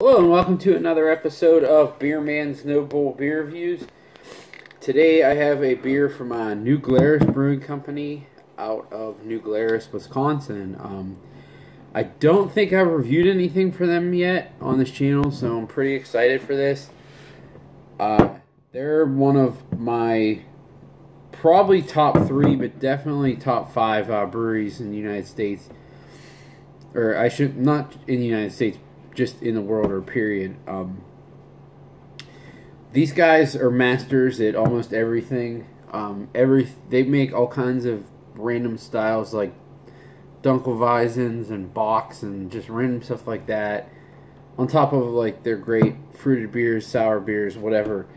Hello and welcome to another episode of Beer Man's No Bull Beer Reviews. Today I have a beer from New Glarus Brewing Company out of New Glarus, Wisconsin. I don't think I've reviewed anything for them yet on this channel, so I'm pretty excited for this. They're one of my probably top 3, but definitely top 5 breweries in the United States. Or I should, not in the United States, just in the world, or period. These guys are masters at almost everything. They make all kinds of random styles like Dunkelweisens and Bocks and just random stuff like that. On top of like their great fruited beers, sour beers, whatever.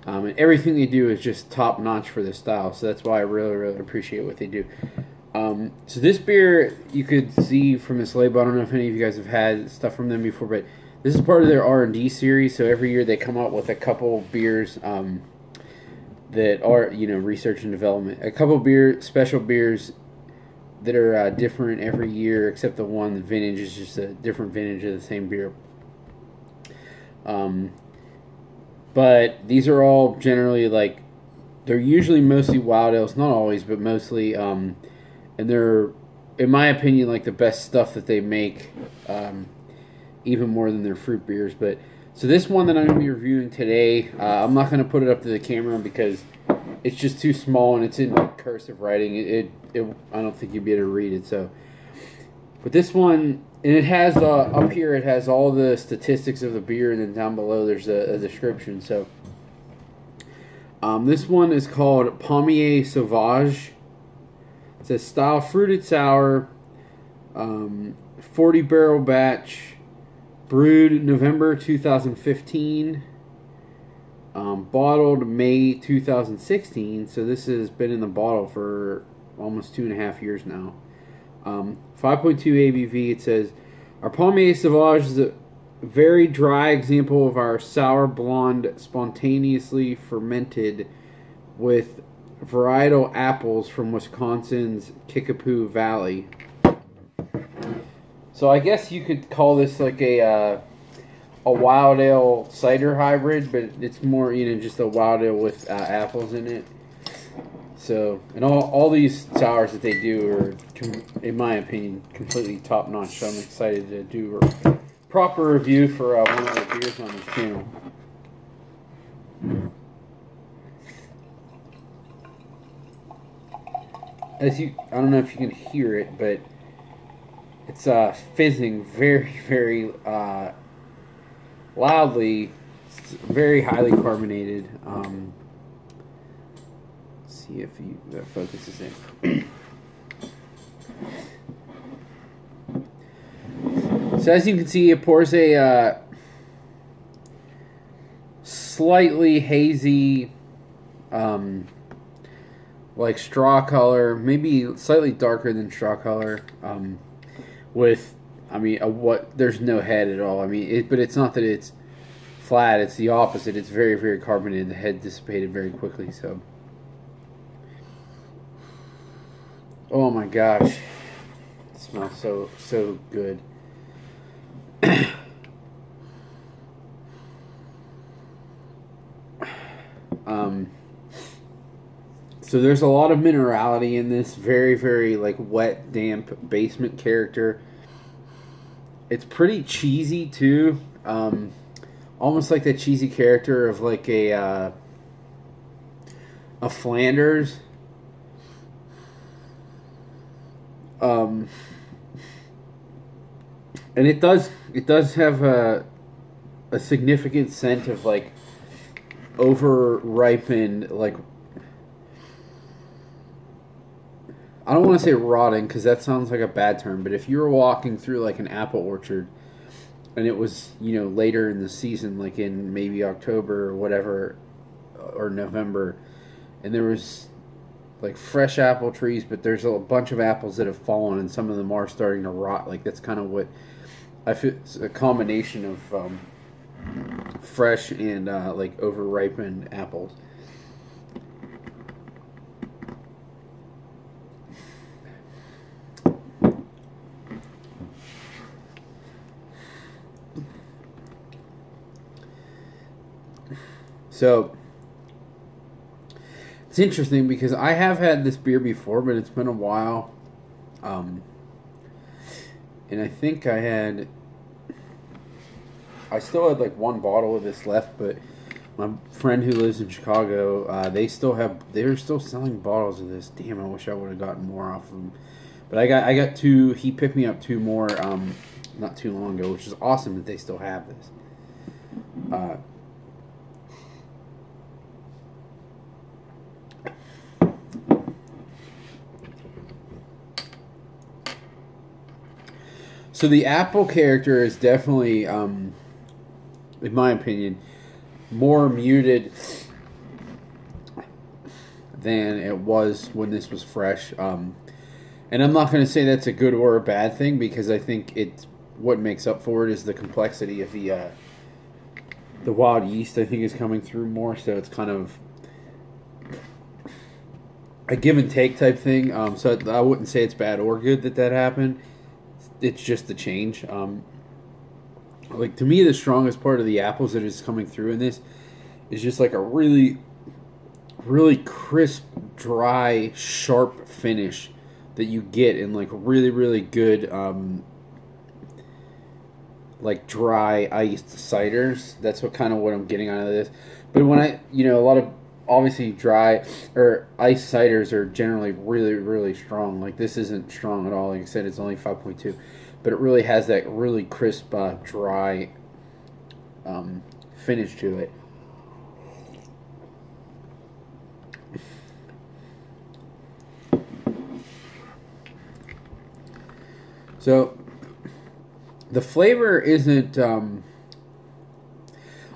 And everything they do is just top notch for this style. So that's why I really appreciate what they do. So this beer, you could see from this label, I don't know if any of you guys have had stuff from them before, but this is part of their R&D series. So every year they come out with a couple beers that are, research and development. A couple special beers that are different every year, except the one, the vintage is just a different vintage of the same beer. But these are all generally they're usually mostly wild ales, not always, but mostly, and they're, in my opinion, like the best stuff that they make, even more than their fruit beers. But so this one that I'm going to be reviewing today, I'm not going to put it up to the camera because it's just too small and it's in cursive writing. I don't think you'd be able to read it. So, but this one, and it has up here, it has all the statistics of the beer, and then down below there's a description. So, this one is called Pommier Sauvage. It says style fruited sour, 40 barrel batch, brewed November 2015, bottled May 2016. So this has been in the bottle for almost 2.5 years now. 5.2 ABV. It says our Pommier Sauvage is a very dry example of our sour blonde, spontaneously fermented with varietal apples from Wisconsin's Kickapoo Valley. So I guess you could call this like a wild ale cider hybrid, but it's more, just a wild ale with apples in it. So, and all these sours that they do are, in my opinion, completely top notch. So I'm excited to do a proper review for one of the beers on this channel. I don't know if you can hear it, but it's fizzing very loudly. It's very highly carbonated. See if that focuses in. So as you can see, it pours a slightly hazy, like straw color, maybe slightly darker than straw color, with, there's no head at all. But it's not that it's flat, it's the opposite. It's very carbonated. The head dissipated very quickly, so. Oh my gosh. It smells so good. So there's a lot of minerality in this, very like wet, damp basement character. It's pretty cheesy too, almost like that cheesy character of like a Flanders. And it does have a significant scent of like over ripened, like, I don't want to say rotting because that sounds like a bad term, but if you were walking through like an apple orchard and it was, later in the season, like in maybe October or whatever, or November, and there was like fresh apple trees, but there's a bunch of apples that have fallen and some of them are starting to rot. Like that's kind of what I feel. It's a combination of fresh and like over ripened apples. So it's interesting because I have had this beer before, but it's been a while. And I think I still had like one bottle of this left, but my friend who lives in Chicago, they're still selling bottles of this. Damn, I wish I would have gotten more off of them. But I got two. He picked me up two more not too long ago, which is awesome that they still have this. So the apple character is definitely, in my opinion, more muted than it was when this was fresh. And I'm not going to say that's a good or a bad thing, because I think what makes up for it is the complexity of the wild yeast. I think is coming through more, so it's kind of a give and take type thing. So I wouldn't say it's bad or good that happened. It's just the change. Like, to me, the strongest part of the apples that is coming through in this is just like a really, really crisp, dry, sharp finish that you get in like really, really good, like dry iced ciders. That's what I'm getting out of this. But when a lot of obviously dry or iced ciders are generally really, really strong. Like, this isn't strong at all. Like I said, it's only 5.2, but it really has that really crisp, dry finish to it. So the flavor isn't.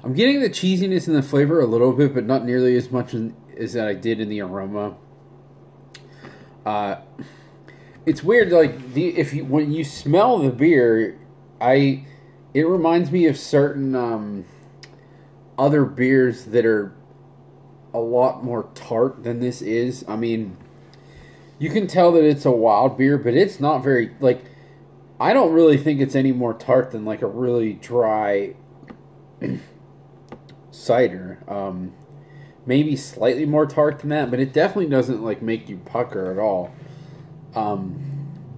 I'm getting the cheesiness in the flavor a little bit, but not nearly as much as that I did in the aroma. It's weird, like when you smell the beer, it reminds me of certain other beers that are a lot more tart than this is. I mean, you can tell that it's a wild beer, but it's not very, like, I don't really think it's any more tart than like a really dry cider. Maybe slightly more tart than that, but it definitely doesn't like make you pucker at all.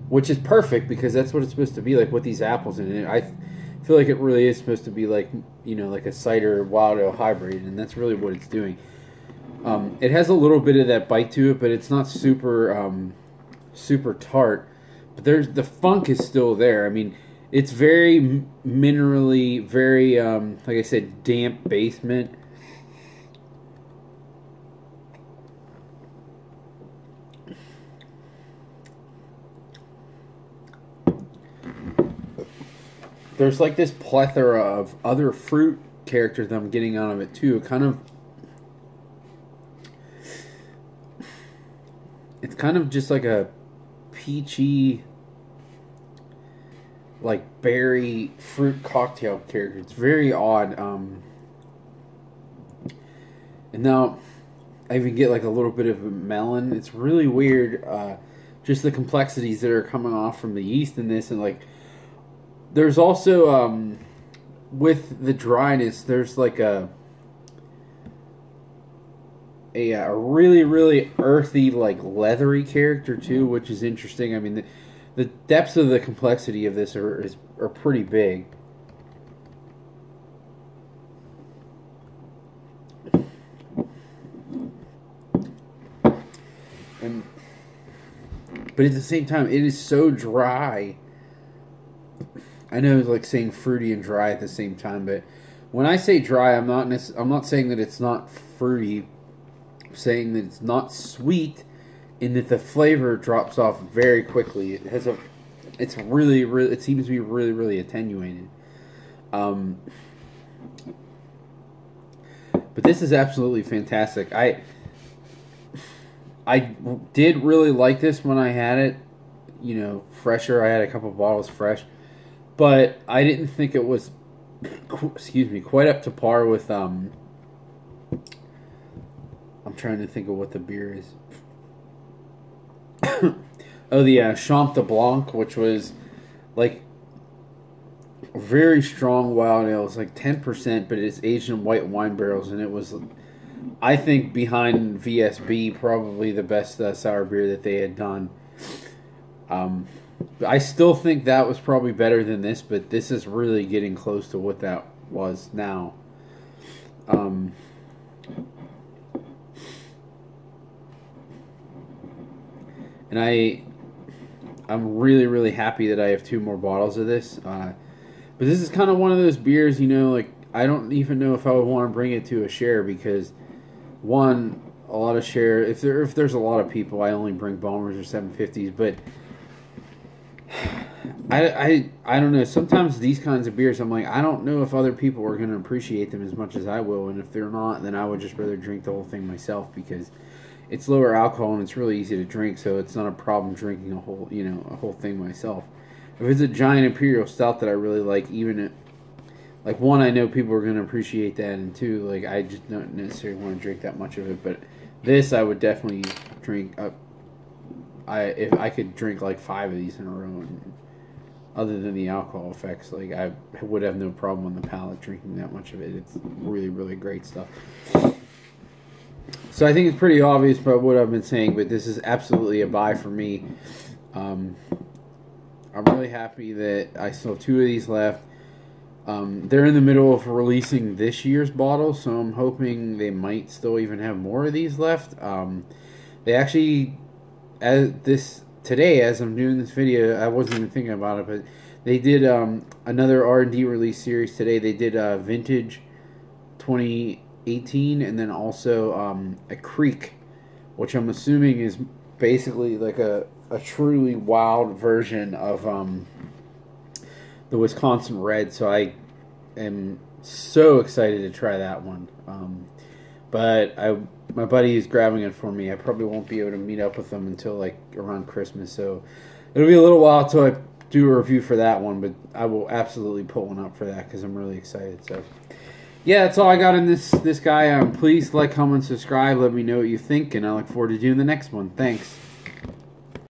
Which is perfect, because that's what it's supposed to be like with these apples in it. I feel like it really is supposed to be like, like a cider wild ale hybrid, and that's really what it's doing. It has a little bit of that bite to it, but it's not super super tart. But the funk is still there. I mean, it's very minerally, very like I said, damp basement. There's like this plethora of other fruit characters that I'm getting out of it too. It's kind of just like a peachy, like berry fruit cocktail character. It's very odd. And now I even get like a little bit of a melon. It's really weird. Just the complexities that are coming off from the yeast in this, and like there's also with the dryness, there's like a really, really earthy, like leathery character too, which is interesting. I mean, the depths of the complexity of this are pretty big. But at the same time, it is so dry. I know it's like saying fruity and dry at the same time, but when I say dry, I'm not saying that it's not fruity. I'm saying that it's not sweet, in that the flavor drops off very quickly. It seems to be really, really attenuated. But this is absolutely fantastic. I did really like this when I had it, fresher. I had a couple bottles fresh. But I didn't think it was, quite up to par with, I'm trying to think of what the beer is. Oh, the Champ de Blanc, which was, like, very strong wild ale. It's like 10%, but it's aged in white wine barrels, and it was, I think, behind VSB, probably the best sour beer that they had done. I still think that was probably better than this, but this is really getting close to what that was now. And I'm really, really happy that I have 2 more bottles of this. But this is kind of one of those beers, you know, like, I don't even know if I would want to bring it to a share because, one, a lot of share, if there's a lot of people, I only bring Bombers or 750s, but I don't know. Sometimes these kinds of beers, I'm like, I don't know if other people are going to appreciate them as much as I will, and if they're not, then I would just rather drink the whole thing myself because it's lower alcohol and it's really easy to drink, so it's not a problem drinking a whole thing myself. If it's a giant imperial stout that I really like, like, one, I know people are going to appreciate that, and two, like, I just don't necessarily want to drink that much of it, but this I would definitely drink up. If I could drink like 5 of these in a row, and other than the alcohol effects, like, I would have no problem on the palate drinking that much of it. It's really, really great stuff. So I think it's pretty obvious about what I've been saying, but this is absolutely a buy for me. I'm really happy that I still have 2 of these left. They're in the middle of releasing this year's bottle, so I'm hoping they might still even have more of these left. They actually, today, as I'm doing this video, I wasn't even thinking about it, but they did another R&D release series today. They did Vintage 2018, and then also a Creek, which I'm assuming is basically like a truly wild version of the Wisconsin Red. So I am so excited to try that one. But my buddy is grabbing it for me. I probably won't be able to meet up with them until like around Christmas, so it'll be a little while till I do a review for that one, but I will absolutely put one up for that because I'm really excited. So yeah, that's all I got in this guy. Please like, comment, subscribe, let me know what you think, and I look forward to doing the next one. Thanks.